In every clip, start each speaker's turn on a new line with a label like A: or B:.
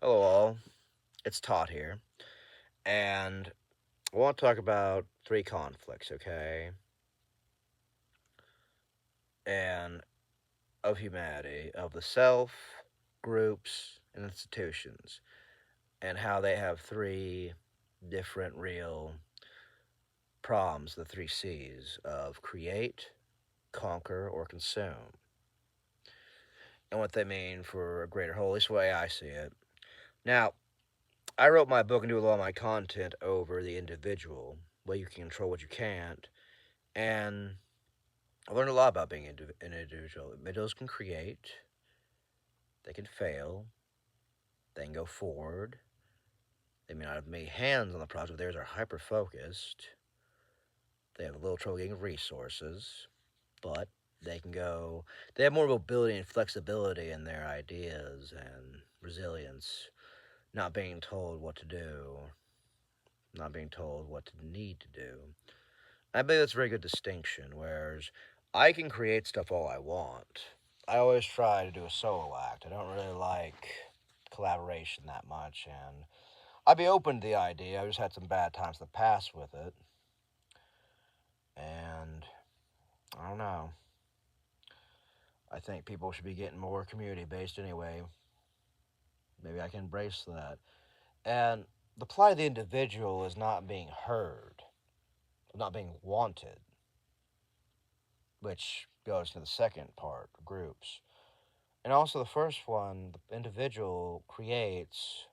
A: Hello, all. It's Todd here, and I want to talk about three conflicts, okay? And of humanity, of the self, groups, and institutions, and how they have three different real problems, the three C's of create, conquer, or consume, and what they mean for a greater whole, at least the way I see it. Now, I wrote my book and do a lot of my content over the individual, what you can control, what you can't, and I learned a lot about being an individual. Individuals can create, they can fail, they can go forward. They may not have made hands on the project, theirs are hyper focused. They have a little trouble getting resources, but they can go, they have more mobility and flexibility in their ideas and resilience, not being told what to do, not being told what to need to do. I believe that's a very good distinction, whereas I can create stuff all I want. I always try to do a solo act. I don't really like collaboration that much, and I'd be open to the idea. I just had some bad times in the past with it, and I don't know. I think people should be getting more community based anyway. Maybe I can embrace that. And the plight of the individual is not being heard, not being wanted, which goes to the second part, groups. And also the first one, the individual creates,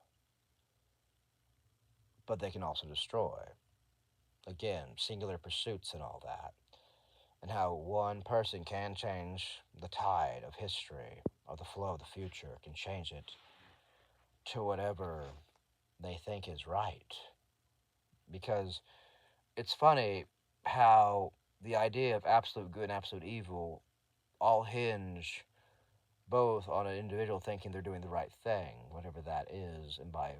A: but they can also destroy. Again, singular pursuits and all that. And how one person can change the tide of history, or the flow of the future, can change it to whatever they think is right. Because it's funny how the idea of absolute good and absolute evil all hinge both on an individual thinking they're doing the right thing, whatever that is, and by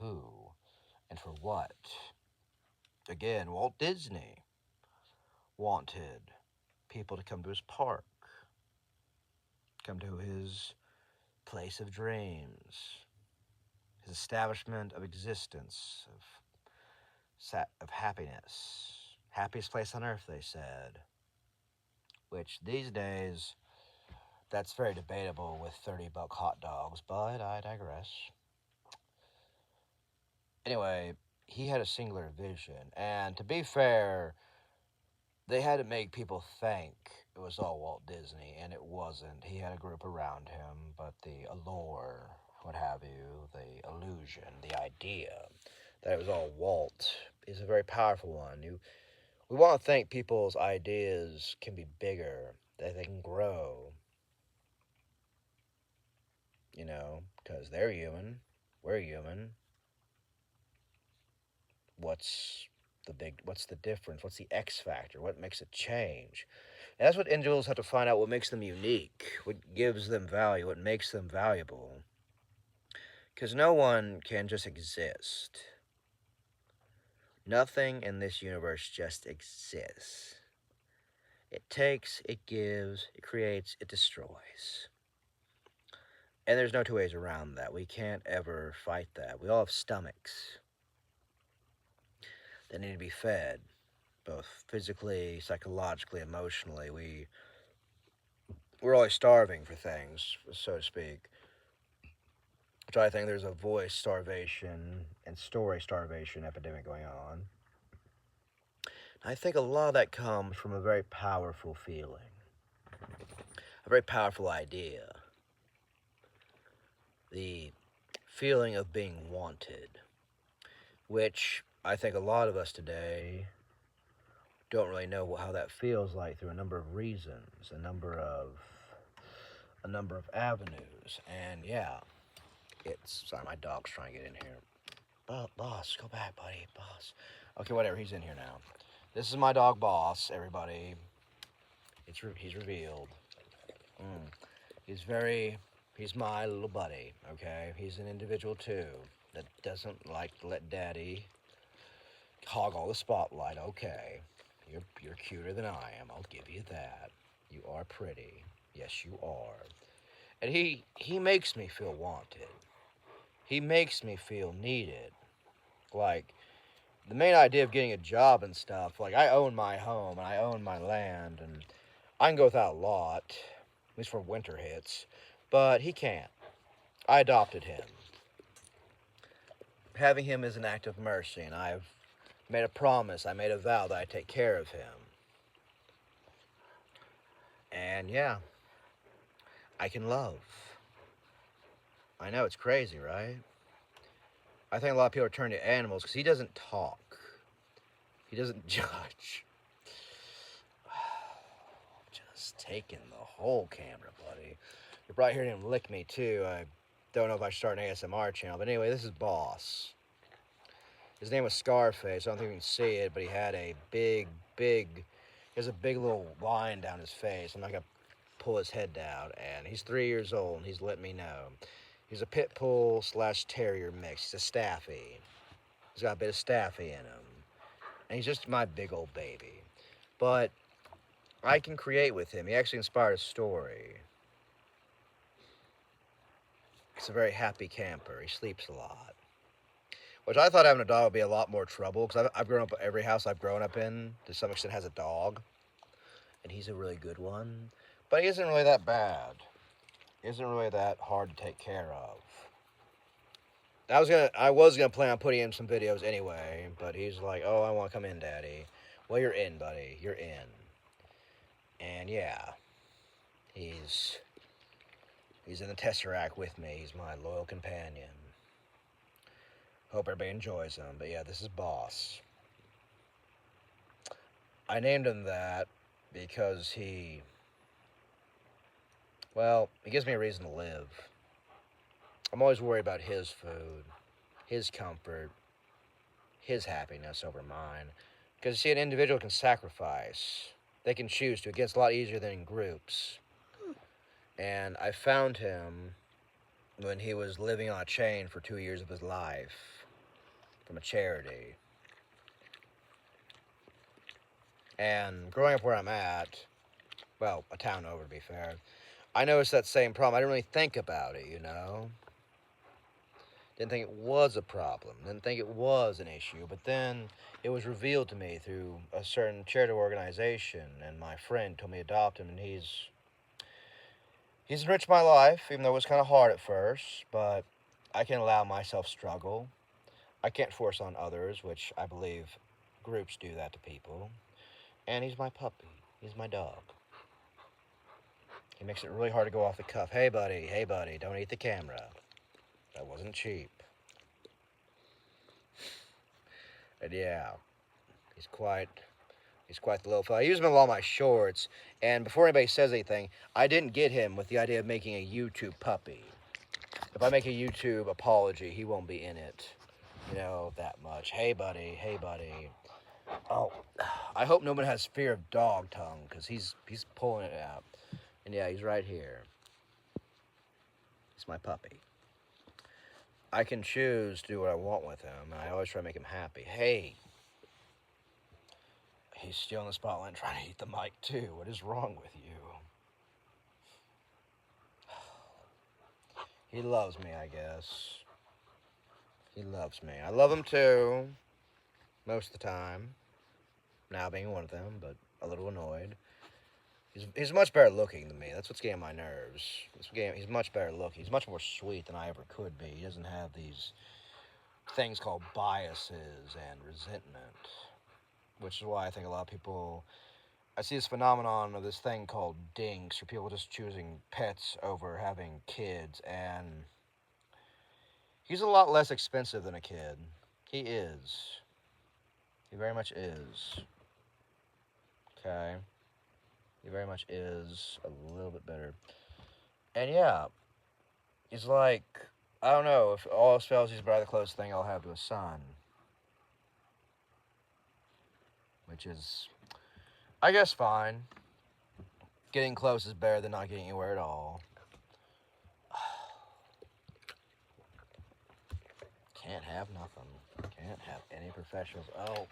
A: who and for what. Again, Walt Disney wanted people to come to his park, come to his place of dreams, his establishment of existence, of happiness. Happiest place on earth, they said. Which these days, that's very debatable with 30-buck hot dogs, but I digress. Anyway, he had a singular vision, and to be fair, they had to make people think it was all Walt Disney, and it wasn't. He had a group around him, but the allure, what have you, the illusion, the idea that it was all Walt is a very powerful one. We want to think people's ideas can be bigger, that they can grow, because they're human, we're human. What's what's the difference? What's the X factor? What makes it change? And that's what individuals have to find out, what makes them unique, what gives them value, what makes them valuable. Because no one can just exist. Nothing in this universe just exists. It takes, it gives, it creates, it destroys. And there's no two ways around that. We can't ever fight that. We all have stomachs that need to be fed, both physically, psychologically, emotionally. We're always starving for things, so to speak. Which I think there's a voice starvation and story starvation epidemic going on. I think a lot of that comes from a very powerful feeling, a very powerful idea. The feeling of being wanted, which I think a lot of us today don't really know how that feels like through a number of reasons, a number of avenues. And yeah, it's sorry, my dog's trying to get in here. Boss, go back, buddy, boss. Okay, whatever, he's in here now. This is my dog, Boss, everybody. He's revealed. Mm. He's very, he's my little buddy, okay? He's an individual too that doesn't like to let daddy hog all the spotlight, okay? You're cuter than I am, I'll give you that. You are pretty. Yes, you are. And he makes me feel wanted. he makes me feel needed. Like, the main idea of getting a job and stuff, like, I own my home and I own my land, and I can go without a lot, at least for winter hits, but he can't. I adopted him. Having him is an act of mercy, and I've made a promise, I made a vow that I'd take care of him. And yeah, I can love. I know, it's crazy, right? I think a lot of people are turned to animals because he doesn't talk. He doesn't judge. Just taking the whole camera, buddy. You're probably hearing him lick me, too. I don't know if I should start an ASMR channel. But anyway, this is Boss. His name was Scarface. I don't think you can see it, but he had a big, he has a big little line down his face. I'm not going to pull his head down. And he's 3 years old, and he's let me know. He's a pit bull / terrier mix. He's a staffy. He's got a bit of staffy in him. And he's just my big old baby. But I can create with him. He actually inspired a story. He's a very happy camper. He sleeps a lot. Which I thought having a dog would be a lot more trouble, because I've grown up, every house I've grown up in, to some extent, has a dog. And he's a really good one. But he isn't really that bad. He isn't really that hard to take care of. I was gonna plan on putting in some videos anyway, but he's like, "Oh, I want to come in, Daddy." Well, you're in, buddy. You're in. And yeah, he's in the Tesseract with me. He's my loyal companion. Hope everybody enjoys him. But yeah, this is Boss. I named him that because he gives me a reason to live. I'm always worried about his food, his comfort, his happiness over mine. Because, you see, an individual can sacrifice. They can choose to. It gets a lot easier than in groups. And I found him when he was living on a chain for 2 years of his life from a charity. And growing up where I'm at, well, a town over to be fair, I noticed that same problem. I didn't really think about it, you know? Didn't think it was a problem. Didn't think it was an issue. But then it was revealed to me through a certain charitable organization, and my friend told me to adopt him, and he's enriched my life, even though it was kind of hard at first, but I can allow myself struggle. I can't force on others, which I believe groups do that to people. And he's my puppy. He's my dog. He makes it really hard to go off the cuff. Hey, buddy, don't eat the camera. That wasn't cheap. And yeah, he's quite the little fella. I use him in a lot of my shorts, and before anybody says anything, I didn't get him with the idea of making a YouTube puppy. If I make a YouTube apology, he won't be in it, you know, that much. Hey, buddy. Oh, I hope no one has fear of dog tongue, because he's pulling it out. And yeah, he's right here. He's my puppy. I can choose to do what I want with him, and I always try to make him happy. Hey, he's stealing the spotlight and trying to eat the mic too. What is wrong with you? He loves me, I guess. He loves me. I love him too, most of the time. Now being one of them, but a little annoyed. He's much better looking than me. That's what's getting my nerves. He's much better looking. He's much more sweet than I ever could be. He doesn't have these things called biases and resentment, which is why I think a lot of people... I see this phenomenon of this thing called dinks, or people just choosing pets over having kids, and he's a lot less expensive than a kid. He is. He very much is. Okay? He very much is a little bit better. And yeah, he's like, I don't know, if all else fails, he's probably the closest thing I'll have to a son. Which is, I guess, fine. Getting close is better than not getting anywhere at all. Can't have nothing. Can't have any professionals. Oh.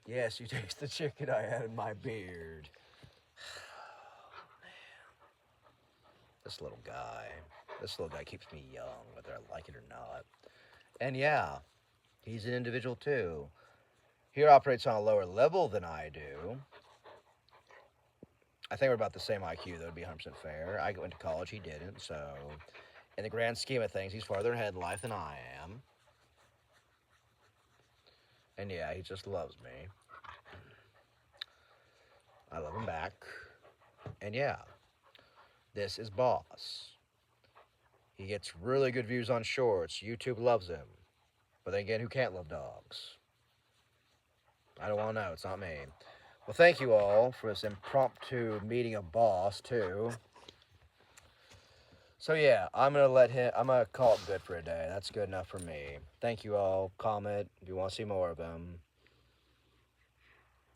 A: Yes, you taste the chicken I had in my beard. Man. This little guy. This little guy keeps me young, whether I like it or not. And yeah, he's an individual too. He operates on a lower level than I do. I think we're about the same IQ, though, to be 100% fair. I went to college, he didn't, so in the grand scheme of things, he's farther ahead in life than I am. And yeah, he just loves me. I love him back. And yeah, this is Boss. He gets really good views on shorts. YouTube loves him. But then again, who can't love dogs? I don't want to know. It's not me. Well, thank you all for this impromptu meeting of Boss, too. So yeah, I'm gonna call it good for a day. That's good enough for me. Thank you all. Comment if you want to see more of them.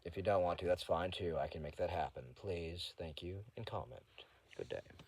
A: If you don't want to, that's fine too. I can make that happen. Please, thank you, and comment. Good day.